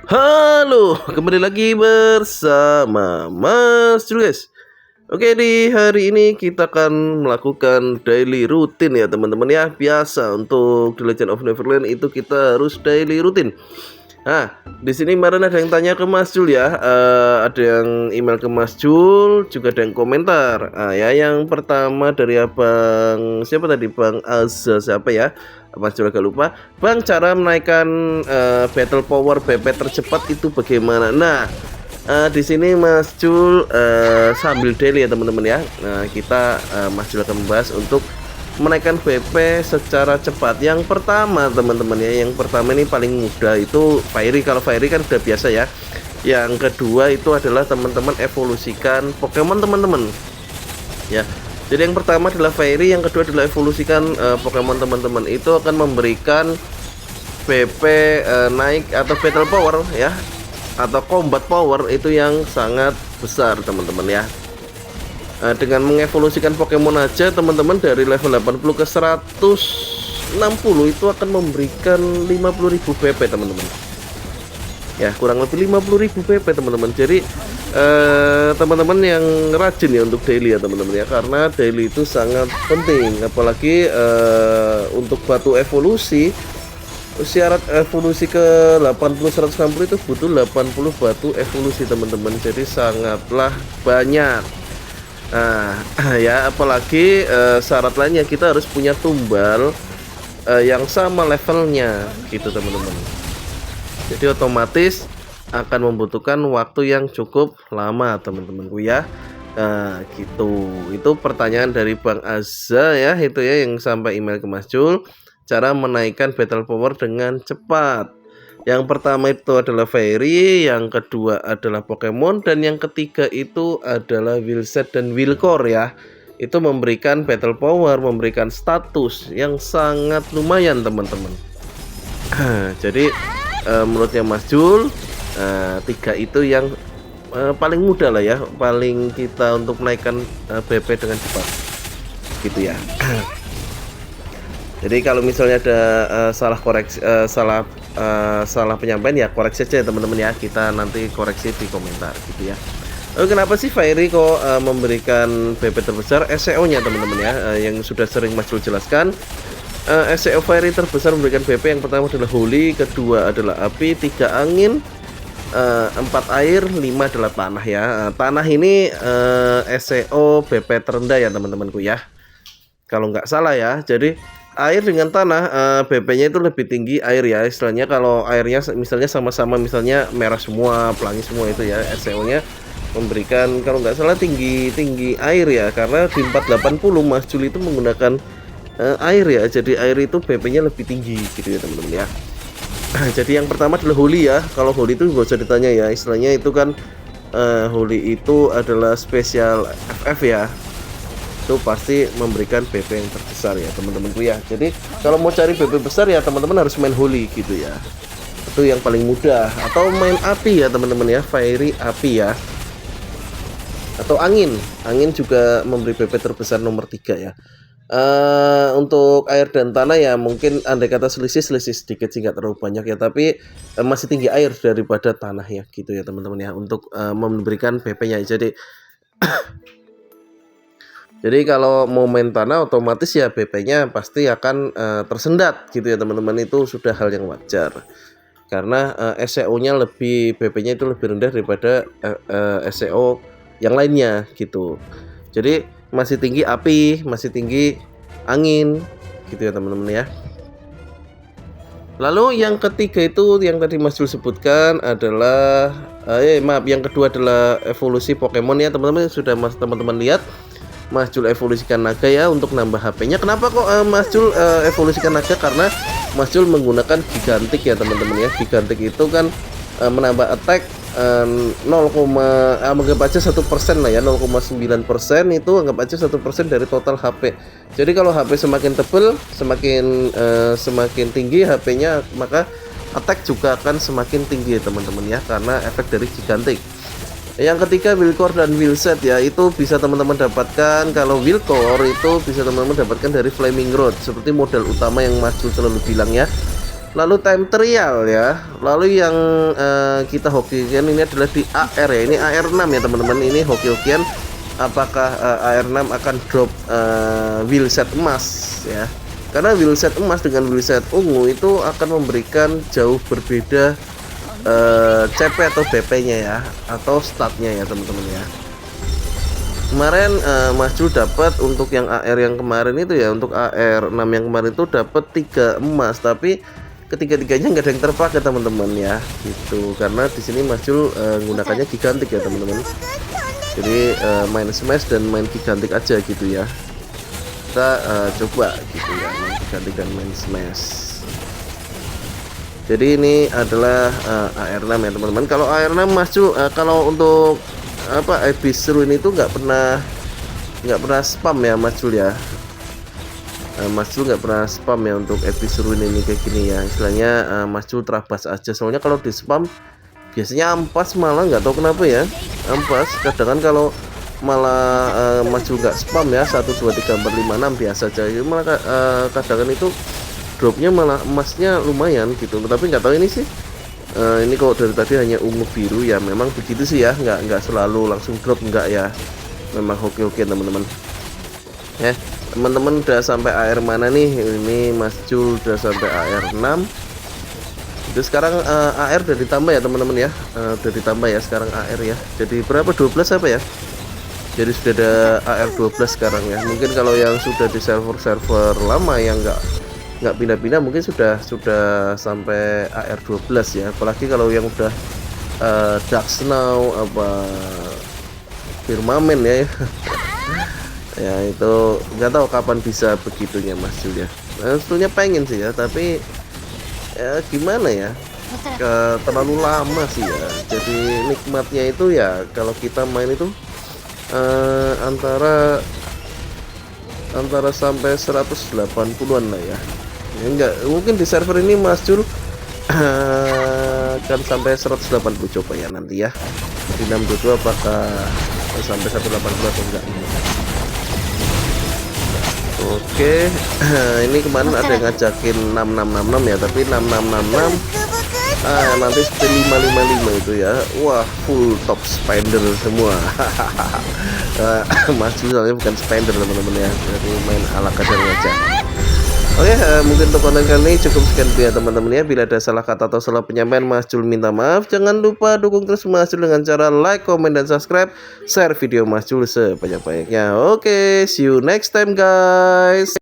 Halo, kembali lagi bersama Mas Julius. Oke, di hari ini kita akan melakukan daily rutin ya teman-teman ya. Biasa untuk The Legend of Neverland itu kita harus daily rutin. Nah, di sini kemarin ada yang tanya ke Mas Jul ya, ada yang email ke Mas Jul, juga ada yang komentar. Ya, yang pertama dari abang siapa tadi, Bang Azza siapa ya? Mas Jul agak lupa. Bang, cara menaikkan battle power BP tercepat itu bagaimana? Nah, di sini Mas Jul sambil daily ya teman-teman ya. Nah, kita Mas Jul akan membahas untuk menaikkan BP secara cepat. Yang pertama teman-teman ya, yang pertama ini paling mudah itu Fairy. Kalau Fairy kan udah biasa ya. Yang kedua itu adalah teman-teman evolusikan Pokemon teman-teman ya. Jadi yang pertama adalah Fairy, yang kedua adalah evolusikan Pokemon teman-teman. Itu akan memberikan BP naik atau battle power ya, atau combat power itu yang sangat besar teman-teman ya. Dengan mengevolusikan Pokemon aja teman-teman dari level 80 ke 160 itu akan memberikan 50.000 BP teman-teman ya, kurang lebih 50.000 BP teman-teman. Jadi teman-teman yang rajin ya untuk daily ya teman-teman ya, karena daily itu sangat penting. Apalagi untuk batu evolusi, syarat evolusi ke 80-160 itu butuh 80 batu evolusi teman-teman. Jadi sangatlah banyak. Nah ya, apalagi syarat lainnya kita harus punya tumbal yang sama levelnya gitu teman-teman. Jadi otomatis akan membutuhkan waktu yang cukup lama teman-temanku ya. Gitu. Itu pertanyaan dari Bang Azza ya, itu ya yang sampai email ke Mas Jul. Cara menaikkan battle power dengan cepat. Yang pertama itu adalah Fairy, yang kedua adalah Pokemon, dan yang ketiga itu adalah Willset dan Wilcore ya. Itu memberikan battle power, memberikan status yang sangat lumayan teman-teman. Jadi menurutnya Mas Jul, tiga itu yang paling mudah lah ya, paling kita untuk menaikkan BP dengan cepat gitu ya. Jadi kalau misalnya ada salah koreksi, salah penyampaian ya koreksi aja teman-teman ya, kita nanti koreksi di komentar gitu ya. Lalu kenapa sih Fairy kok memberikan BP terbesar? SEO-nya teman-teman ya, yang sudah sering Mas Jul jelaskan. SEO Fairy terbesar memberikan BP yang pertama adalah Holy, kedua adalah Api, 3 Angin, 4 Air, 5 adalah Tanah ya. Tanah ini SEO BP terendah ya teman-temanku ya, kalau nggak salah ya. Jadi air dengan tanah BP-nya itu lebih tinggi air ya, istilahnya. Kalau airnya misalnya sama-sama, misalnya merah semua, pelangi semua, itu ya SEO-nya memberikan kalau nggak salah tinggi air ya, karena di 480 Mas Jul itu menggunakan air ya. Jadi air itu BP-nya lebih tinggi gitu ya teman-teman ya. Jadi yang pertama adalah Holy ya. Kalau Holy itu nggak usah ditanya ya, istilahnya itu kan Holy itu adalah spesial FF ya, itu pasti memberikan BP yang terbesar ya teman-temanku ya. Jadi kalau mau cari BP besar ya teman-teman harus main Holy gitu ya, itu yang paling mudah. Atau main Api ya teman-teman ya, Fairy Api ya, atau Angin juga memberi BP terbesar nomor 3 ya. Untuk air dan tanah ya mungkin andai kata selisih sedikit sih, nggak terlalu banyak ya, tapi masih tinggi air daripada tanah ya gitu ya teman-teman ya, untuk memberikan BP-nya. Jadi kalau mau main tanah otomatis ya BP-nya pasti akan tersendat gitu ya teman-teman. Itu sudah hal yang wajar, karena SEO-nya lebih, BP-nya itu lebih rendah daripada SEO yang lainnya gitu. Jadi masih tinggi Api, masih tinggi Angin gitu ya teman-teman ya. Lalu yang ketiga itu yang tadi Mas Jul sebutkan adalah yang kedua adalah evolusi Pokemon ya teman-teman. Sudah teman-teman lihat Mas Jul evolusikan naga ya untuk nambah HP-nya. Kenapa kok Mas Jul evolusikan naga? Karena Mas Jul menggunakan Gigantic ya teman-teman ya. Gigantic itu kan menambah attack 0, anggap aja 1% lah ya, 0,9% itu anggap aja 1% dari total HP. Jadi kalau HP semakin tebal, semakin tinggi HP-nya, maka attack juga akan semakin tinggi ya teman-teman ya, karena efek dari Gigantic. Yang ketiga Wilcore dan Willset ya, itu bisa teman-teman dapatkan. Kalau Wilcore itu bisa teman-teman dapatkan dari Flaming Road, seperti modal utama yang Mas Jul selalu bilang ya. Lalu time trial ya. Lalu yang kita hokikan ini adalah di AR ya. Ini AR6 ya teman-teman. Ini hoki-hokian apakah AR6 akan drop wheel set emas ya. Karena wheel set emas dengan wheel set ungu itu akan memberikan jauh berbeda CP atau BP-nya ya, atau statnya ya teman-teman ya. Kemarin Mas Jul dapat untuk yang AR yang kemarin itu ya, untuk AR6 yang kemarin itu dapat 3 emas, tapi ketiga-tiganya nggak ada yang terpakai teman-teman ya, gitu. Karena di sini Mas Jul menggunakannya gigantik ya teman-teman. Jadi main smash dan main gigantik aja gitu ya. Kita coba gitu ya, main gigantik dan main smash. Jadi ini adalah AR6 ya teman-teman. Kalau AR6 Mas Jul kalau untuk apa habis seru ini tuh nggak pernah spam ya Mas Jul ya. Mas Jul nggak pernah spam ya untuk episode ini kayak gini ya, istilahnya Mas Jul terabas aja, soalnya kalau di spam biasanya ampas, malah nggak tahu kenapa ya ampas. Kadang kan kalau malah Mas Jul nggak spam ya 1 2 3 4 5 6 biasa aja, malah kadang kan itu dropnya malah emasnya lumayan gitu. Tapi nggak tahu ini sih ini kok dari tadi hanya ungu biru ya, memang begitu sih ya, nggak selalu langsung drop, nggak ya, memang hoki-hoki teman-teman ya. Teman-teman udah sampai AR mana nih? Ini Mas Jul udah sampai AR6. Itu sekarang AR udah ditambah ya teman-teman ya. Udah ditambah ya sekarang AR ya. Jadi berapa? 12 apa ya? Jadi sudah ada AR 12 sekarang ya. Mungkin kalau yang sudah di server-server lama yang nggak pindah-pindah mungkin sudah sampai AR 12 ya. Apalagi kalau yang udah Dark Snow apa Firmament ya. Ya itu nggak tahu kapan bisa begitunya Mas Jul ya. Sebetulnya pengen sih ya, tapi ya gimana ya, terlalu lama sih ya. Jadi nikmatnya itu ya kalau kita main itu antara sampai 180-an lah ya. Enggak mungkin di server ini Mas Jul kan sampai 180, coba ya nanti ya di 622 apakah sampai 180 atau enggak. Oke, ini kemarin ada yang ngajakin 6666 ya, tapi 6666 nanti seperti 555 itu ya. Wah, full top spender semua. Mas soalnya bukan spender teman-teman ya, jadi main ala kadarnya aja. Oke, mungkin untuk konten kali ini cukup sekian ya teman-teman ya. Bila ada salah kata atau salah penyampaian Mas Jul minta maaf. Jangan lupa dukung terus Mas Jul dengan cara like, komen, dan subscribe. Share video Mas Jul sebanyak-banyaknya. Oke, see you next time guys.